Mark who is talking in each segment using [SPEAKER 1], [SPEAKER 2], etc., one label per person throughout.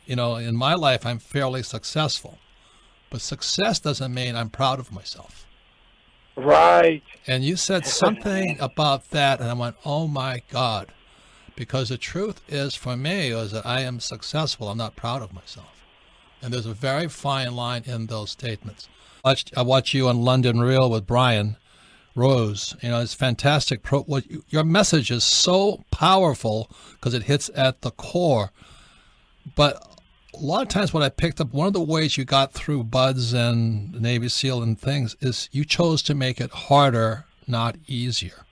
[SPEAKER 1] in my life, I'm fairly successful, but success doesn't mean I'm proud of myself.
[SPEAKER 2] Right.
[SPEAKER 1] And you said something about that, and I went, oh my God, because the truth is for me is that I am successful. I'm not proud of myself. And there's a very fine line in those statements. I watched you on London Real with Brian Rose. It's fantastic. Your message is so powerful because it hits at the core. But a lot of times what I picked up, one of the ways you got through Buds and the Navy SEAL and things is you chose to make it harder, not easier.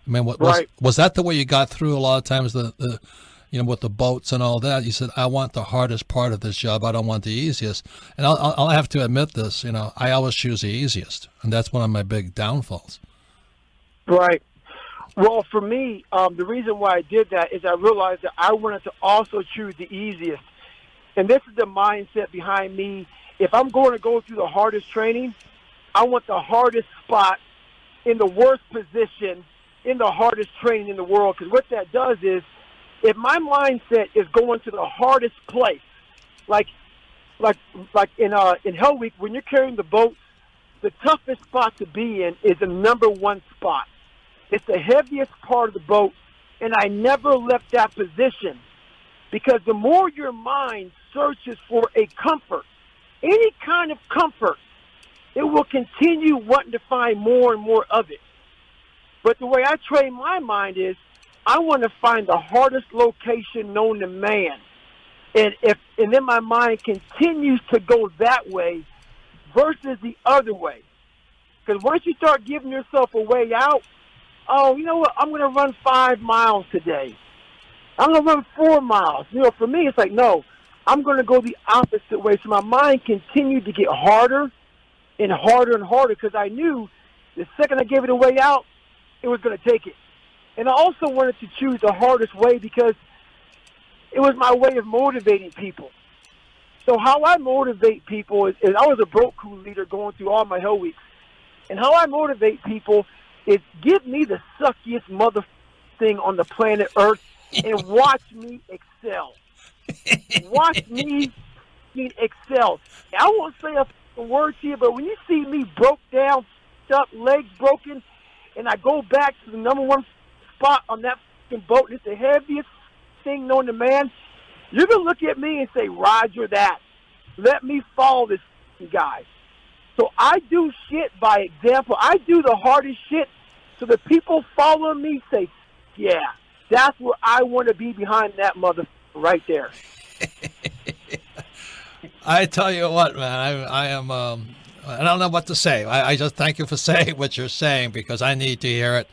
[SPEAKER 1] I mean, was that the way you got through a lot of times, with the boats and all that? You said, I want the hardest part of this job. I don't want the easiest. And I'll have to admit this, I always choose the easiest. And that's one of my big downfalls.
[SPEAKER 2] Right. Well, for me, the reason why I did that is I realized that I wanted to also choose the easiest. And this is the mindset behind me. If I'm going to go through the hardest training, I want the hardest spot in the worst position in the hardest training in the world. Because what that does is, if my mindset is going to the hardest place, like in Hell Week, when you're carrying the boats, the toughest spot to be in is the number one spot. It's the heaviest part of the boat, and I never left that position, because the more your mind searches for a comfort, any kind of comfort, it will continue wanting to find more and more of it. But the way I train my mind is, I want to find the hardest location known to man. And then my mind continues to go that way versus the other way. Because once you start giving yourself a way out, oh, you know what, I'm going to run 5 miles today. I'm going to run 4 miles. For me, it's like, no, I'm going to go the opposite way. So my mind continued to get harder and harder and harder, because I knew the second I gave it a way out, it was going to take it. And I also wanted to choose the hardest way because it was my way of motivating people. So how I motivate people is I was a broke crew leader going through all my Hell Weeks. And how I motivate people is give me the suckiest mother thing on the planet Earth and watch me excel. Watch me excel. I won't say a word to you, but when you see me broke down, up, legs broken, and I go back to the number one spot on that boat, and it's the heaviest thing known to man, you're going to look at me and say, Roger that. Let me follow this guy. So I do shit by example. I do the hardest shit so the people following me say, yeah, that's where I want to be, behind that mother right there.
[SPEAKER 1] I tell you what, man, I am, I don't know what to say. I just thank you for saying what you're saying, because I need to hear it,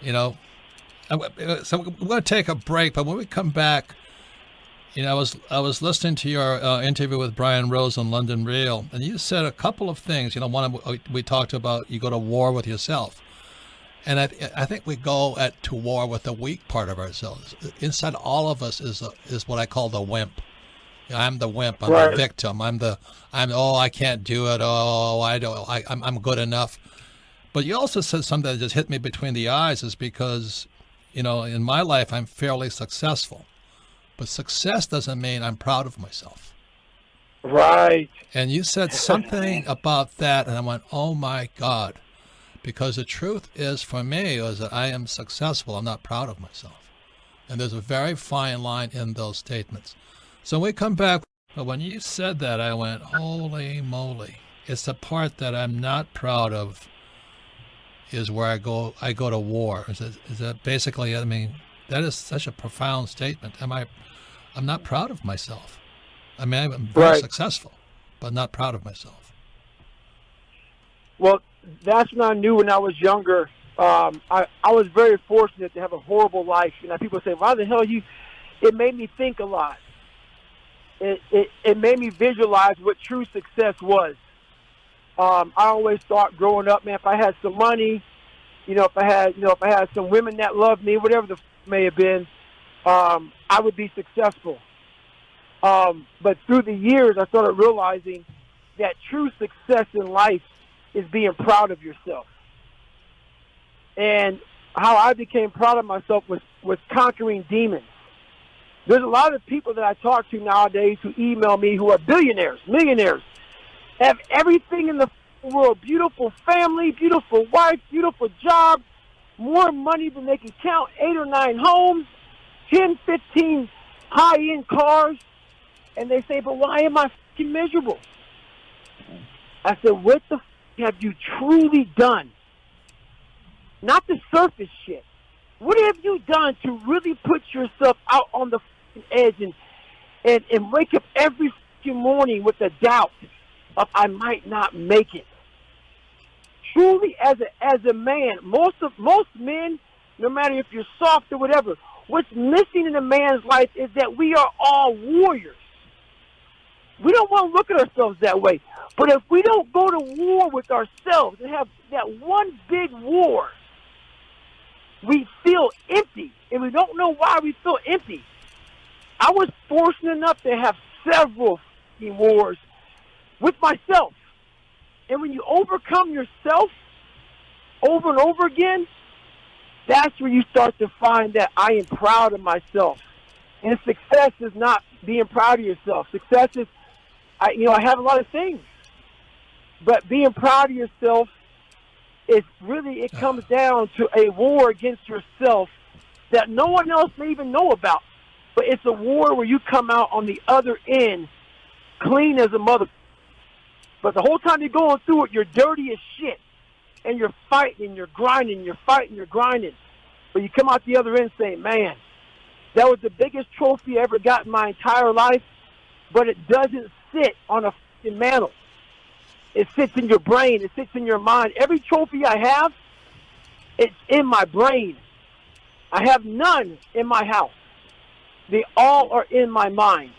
[SPEAKER 1] So we're going to take a break, but when we come back, I was listening to your interview with Brian Rose on London Real, and you said a couple of things. One we talked about, you go to war with yourself, and I think we go to war with the weak part of ourselves. Inside all of us is what I call the wimp. I'm the wimp. I'm the victim. I can't do it. Oh, I'm good enough. But you also said something that just hit me between the eyes, is because, in my life, I'm fairly successful. But success doesn't mean I'm proud of myself.
[SPEAKER 2] Right.
[SPEAKER 1] And you said something about that, and I went, oh my God. Because the truth is for me is that I am successful. I'm not proud of myself. And there's a very fine line in those statements. So when we come back, but when you said that, I went, holy moly. It's the part that I'm not proud of, is where I go to war. Is that basically, that is such a profound statement. I'm not proud of myself. I'm very successful, but not proud of myself.
[SPEAKER 2] Well, that's what I knew when I was younger. I was very fortunate to have a horrible life. People say, why the hell it made me think a lot. It made me visualize what true success was. I always thought growing up, man, if I had some money, if I had some women that loved me, whatever the may have been, I would be successful. But through the years, I started realizing that true success in life is being proud of yourself. And how I became proud of myself was conquering demons. There's a lot of people that I talk to nowadays who email me who are billionaires, millionaires, have everything in the world, beautiful family, beautiful wife, beautiful job, more money than they can count, 8 or 9 homes, 10, 15 high-end cars, and they say, but why am I fucking miserable? I said, what the have you truly done? Not the surface shit. What have you done to really put yourself out on the edge and wake up every morning with the doubt of I might not make it? Truly, as a man, most men, no matter if you're soft or whatever, what's missing in a man's life is that we are all warriors. We don't want to look at ourselves that way. But if we don't go to war with ourselves and have that one big war, we feel empty. And we don't know why we feel empty. I was fortunate enough to have several wars with myself. And when you overcome yourself over and over again, that's where you start to find that I am proud of myself. And success is not being proud of yourself. Success is, I have a lot of things. But being proud of yourself is really, it comes down to a war against yourself that no one else may even know about. But it's a war where you come out on the other end clean as a mother. But the whole time you're going through it, you're dirty as shit. And you're fighting, you're grinding, you're fighting, you're grinding. But you come out the other end saying, man, that was the biggest trophy I ever got in my entire life, but it doesn't sit on a fucking mantle. It sits in your brain. It sits in your mind. Every trophy I have, it's in my brain. I have none in my house. They all are in my mind,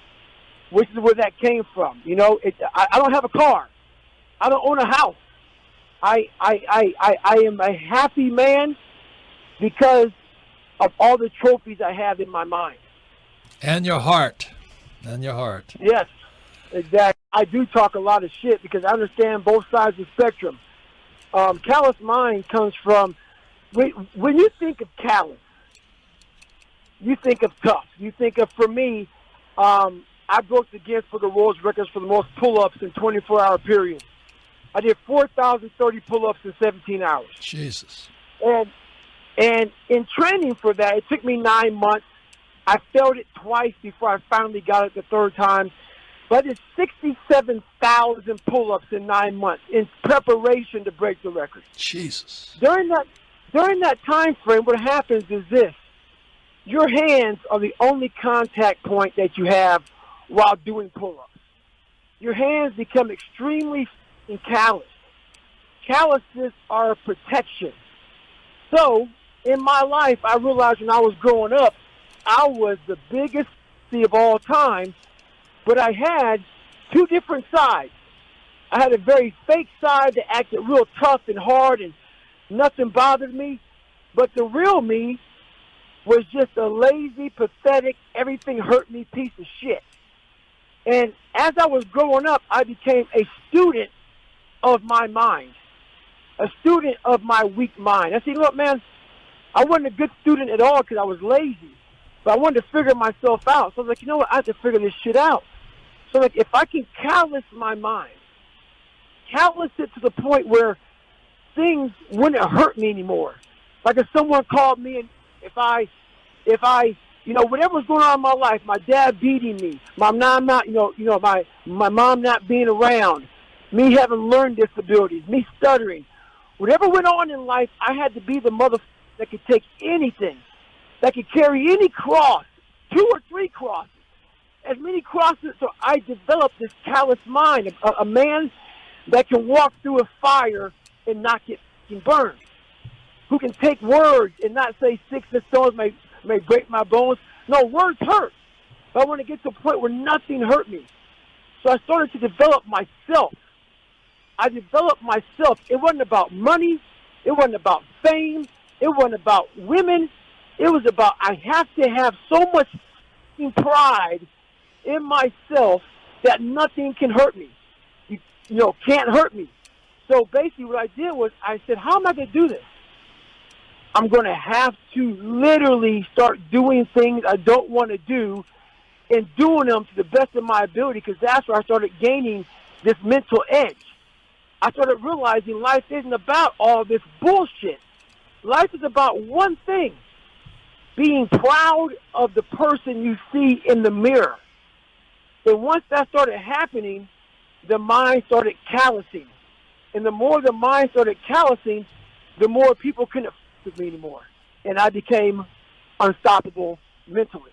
[SPEAKER 2] which is where that came from. I don't have a car. I don't own a house. I am a happy man because of all the trophies I have in my mind.
[SPEAKER 1] And your heart. And your heart.
[SPEAKER 2] Yes, exactly. I do talk a lot of shit because I understand both sides of the spectrum. Callous mind comes from, when you think of callous, you think of tough. You think of, for me, I broke the Guinness Book of World Records for the most pull-ups in 24-hour periods. I did 4,030 pull-ups in 17 hours.
[SPEAKER 1] Jesus.
[SPEAKER 2] And in training for that, it took me 9 months. I failed it twice before I finally got it the third time. But I did 67,000 pull-ups in 9 months in preparation to break the record.
[SPEAKER 1] Jesus.
[SPEAKER 2] During that time frame, what happens is this. Your hands are the only contact point that you have while doing pull-ups. Your hands become extremely callous. Calluses are a protection. So, in my life, I realized when I was growing up, I was the biggest of all time, but I had two different sides. I had a very fake side that acted real tough and hard and nothing bothered me, but the real me was just a lazy, pathetic, everything hurt me piece of shit. And as I was growing up, I became a student of my mind, a student of my weak mind. I said, you know what, man, I wasn't a good student at all because I was lazy, but I wanted to figure myself out. So I was like, you know what, I have to figure this shit out. So like, if I can callous my mind, callous it to the point where things wouldn't hurt me anymore. Like if someone called me and if I, whatever was going on in my life, my dad beating me, my mom not, my mom not being around, me having learning disabilities, me stuttering, whatever went on in life, I had to be the motherfucker that could take anything, that could carry any cross, 2 or 3 crosses, as many crosses. So I developed this callous mind, a man that can walk through a fire and not get burned, who can take words and not say 6 stones may break my bones. No, words hurt. But I want to get to a point where nothing hurt me. So I started to develop myself. I developed myself. It wasn't about money. It wasn't about fame. It wasn't about women. It was about I have to have so much pride in myself that nothing can hurt me. Can't hurt me. So basically what I did was I said, how am I going to do this? I'm going to have to literally start doing things I don't want to do and doing them to the best of my ability, because that's where I started gaining this mental edge. I started realizing life isn't about all this bullshit. Life is about one thing: being proud of the person you see in the mirror. And once that started happening, the mind started callousing. And the more the mind started callousing, the more people couldn't f with me anymore. And I became unstoppable mentally.